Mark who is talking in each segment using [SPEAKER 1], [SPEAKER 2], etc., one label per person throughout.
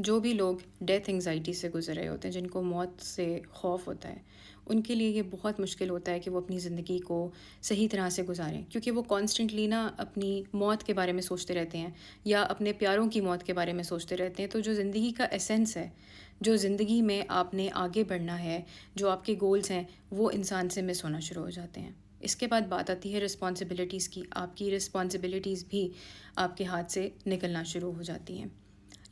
[SPEAKER 1] جو بھی لوگ ڈیتھ انگزائٹی سے گزر رہے ہوتے ہیں، جن کو موت سے خوف ہوتا ہے، ان کے لیے یہ بہت مشکل ہوتا ہے کہ وہ اپنی زندگی کو صحیح طرح سے گزاریں، کیونکہ وہ کانسٹنٹلی نا اپنی موت کے بارے میں سوچتے رہتے ہیں یا اپنے پیاروں کی موت کے بارے میں سوچتے رہتے ہیں. تو جو زندگی کا ایسنس ہے، جو زندگی میں آپ نے آگے بڑھنا ہے، جو آپ کے گولز ہیں، وہ انسان سے مس ہونا شروع ہو جاتے ہیں. اس کے بعد بات آتی ہے رسپانسبلٹیز کی. آپ کی رسپانسبلٹیز بھی آپ کے ہاتھ سے نکلنا شروع ہو جاتی ہیں.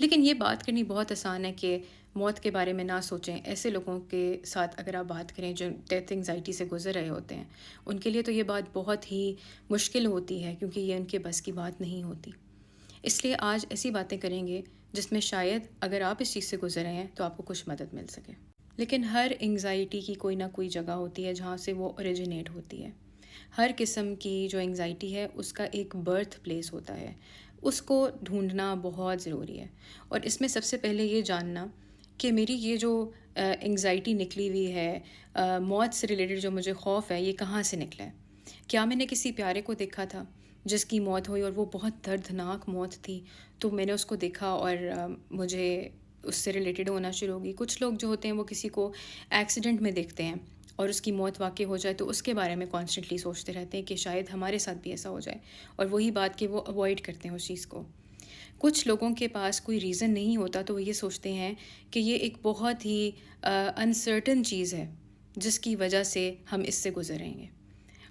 [SPEAKER 1] لیکن یہ بات کرنی بہت آسان ہے کہ موت کے بارے میں نہ سوچیں. ایسے لوگوں کے ساتھ اگر آپ بات کریں جو ڈیتھ انگزائٹی سے گزر رہے ہوتے ہیں، ان کے لیے تو یہ بات بہت ہی مشکل ہوتی ہے، کیونکہ یہ ان کے بس کی بات نہیں ہوتی. اس لیے آج ایسی باتیں کریں گے جس میں شاید اگر آپ اس چیز سے گزر رہے ہیں تو آپ کو کچھ مدد مل سکے. لیکن ہر انگزائٹی کی کوئی نہ کوئی جگہ ہوتی ہے جہاں سے وہ اوریجنیٹ ہوتی ہے. ہر قسم کی جو انگزائٹی ہے اس کا ایک برتھ پلیس ہوتا ہے. اس کو ڈھونڈنا بہت ضروری ہے. اور اس میں سب سے پہلے یہ جاننا کہ میری یہ جو انگزائٹی نکلی ہوئی ہے، موت سے ریلیٹڈ جو مجھے خوف ہے، یہ کہاں سے نکلا ہے. کیا میں نے کسی پیارے کو دیکھا تھا جس کی موت ہوئی اور وہ بہت دردناک موت تھی، تو میں نے اس کو دیکھا اور مجھے اس سے ریلیٹڈ ہونا شروع ہوگی. کچھ لوگ جو ہوتے ہیں وہ کسی کو ایکسیڈنٹ میں دیکھتے ہیں اور اس کی موت واقع ہو جائے تو اس کے بارے میں کانسٹنٹلی سوچتے رہتے ہیں کہ شاید ہمارے ساتھ بھی ایسا ہو جائے، اور وہی بات کہ وہ اوائڈ کرتے ہیں اس چیز کو. کچھ لوگوں کے پاس کوئی ریزن نہیں ہوتا تو وہ یہ سوچتے ہیں کہ یہ ایک بہت ہی انسرٹن چیز ہے جس کی وجہ سے ہم اس سے گزریں گے.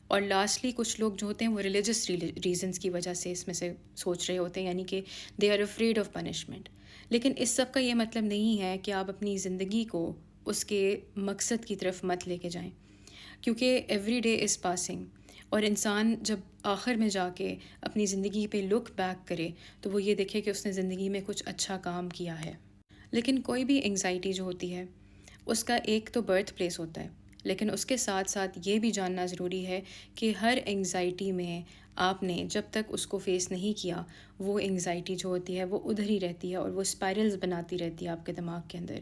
[SPEAKER 1] اور لاسٹلی کچھ لوگ جو ہوتے ہیں وہ ریلیجس ریزنس کی وجہ سے اس میں سے سوچ رہے ہوتے ہیں، یعنی کہ they are afraid of punishment. لیکن اس سب کا یہ مطلب نہیں ہے کہ آپ اپنی زندگی کو اس کے مقصد کی طرف مت لے کے جائیں، کیونکہ ایوری ڈے از پاسنگ. اور انسان جب آخر میں جا کے اپنی زندگی پہ لک بیک کرے تو وہ یہ دیکھے کہ اس نے زندگی میں کچھ اچھا کام کیا ہے. لیکن کوئی بھی انگزائٹی جو ہوتی ہے اس کا ایک تو برتھ پلیس ہوتا ہے، لیکن اس کے ساتھ ساتھ یہ بھی جاننا ضروری ہے کہ ہر انگزائٹی میں آپ نے جب تک اس کو فیس نہیں کیا، وہ انگزائٹی جو ہوتی ہے وہ ادھر ہی رہتی ہے اور وہ اسپائرلز بناتی رہتی ہے آپ کے دماغ کے اندر.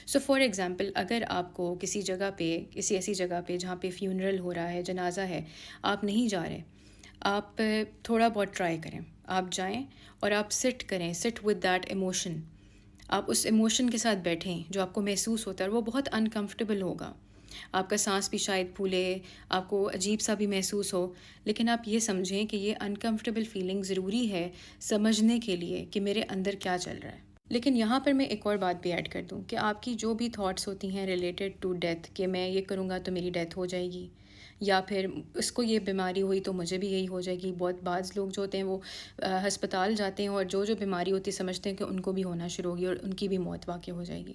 [SPEAKER 1] سو فار ایگزامپل، اگر آپ کو کسی جگہ پہ، کسی ایسی جگہ پہ جہاں پہ فیونرل ہو رہا ہے، جنازہ ہے، آپ نہیں جا رہے، آپ تھوڑا بہت ٹرائی کریں. آپ جائیں اور آپ سٹ کریں، سٹ ود دیٹ ایموشن. آپ اس ایموشن کے ساتھ بیٹھیں جو آپ کو محسوس ہوتا ہے، اور وہ بہت انکمفرٹیبل ہوگا. آپ کا سانس بھی شاید پھولے، آپ کو عجیب سا بھی محسوس ہو، لیکن آپ یہ سمجھیں کہ یہ انکمفرٹیبل فیلنگ ضروری ہے سمجھنے کے لیے کہ میرے اندر کیا چل رہا ہے. لیکن یہاں پر میں ایک اور بات بھی ایڈ کر دوں کہ آپ کی جو بھی تھاٹس ہوتی ہیں ریلیٹڈ ٹو ڈیتھ، کہ میں یہ کروں گا تو میری ڈیتھ ہو جائے گی، یا پھر اس کو یہ بیماری ہوئی تو مجھے بھی یہی ہو جائے گی. بعض لوگ جو ہوتے ہیں وہ ہسپتال جاتے ہیں اور جو بیماری ہوتی ہے سمجھتے ہیں کہ ان کو بھی ہونا شروع ہوگی اور ان کی بھی موت واقع ہو جائے گی.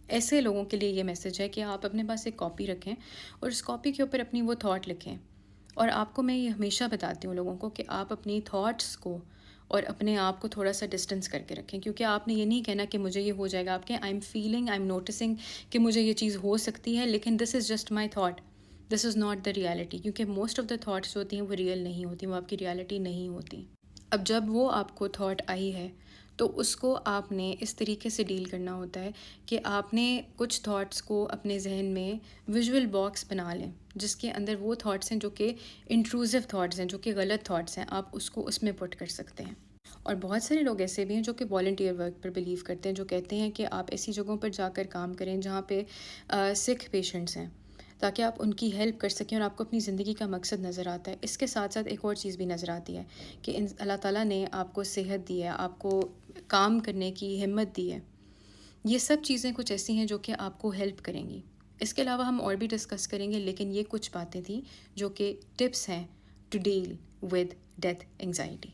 [SPEAKER 1] ایسے لوگوں کے لیے یہ میسج ہے کہ آپ اپنے پاس ایک کاپی رکھیں اور اس کاپی کے اوپر اپنی وہ تھاٹ لکھیں. اور آپ کو میں یہ ہمیشہ بتاتی ہوں لوگوں کو کہ آپ اپنی تھاٹس کو اور اپنے آپ کو تھوڑا سا ڈسٹینس کر کے رکھیں، کیونکہ آپ نے یہ نہیں کہنا کہ مجھے یہ ہو جائے گا. آپ کہیں I am feeling, I am noticing کہ مجھے یہ چیز ہو سکتی ہے، لیکن this is just my thought, this is not the reality. کیونکہ موسٹ آف دا تھاٹس جو ہوتی ہیں وہ ریئل نہیں ہوتی، وہ آپ کی ریالٹی نہیں ہوتی. اب جب وہ آپ کو تھاٹ آئی ہے تو اس کو آپ نے اس طریقے سے ڈیل کرنا ہوتا ہے کہ آپ نے کچھ تھاٹس کو اپنے ذہن میں ویژول باکس بنا لیں جس کے اندر وہ تھاٹس ہیں جو کہ انٹروزو تھاٹس ہیں، جو کہ غلط تھاٹس ہیں، آپ اس کو اس میں پٹ کر سکتے ہیں. اور بہت سارے لوگ ایسے بھی ہیں جو کہ والنٹیئر ورک پر بلیو کرتے ہیں، جو کہتے ہیں کہ آپ ایسی جگہوں پر جا کر کام کریں جہاں پہ سکھ پیشنٹس ہیں، تاکہ آپ ان کی ہیلپ کر سکیں اور آپ کو اپنی زندگی کا مقصد نظر آتا ہے. اس کے ساتھ ساتھ ایک اور چیز بھی نظر آتی ہے کہ اللہ تعالیٰ نے آپ کو صحت دی ہے، آپ کو کام کرنے کی ہمت دی ہے. یہ سب چیزیں کچھ ایسی ہیں جو کہ آپ کو ہیلپ کریں گی. اس کے علاوہ ہم اور بھی ڈسکس کریں گے، لیکن یہ کچھ باتیں تھیں جو کہ ٹپس ہیں to deal with death anxiety.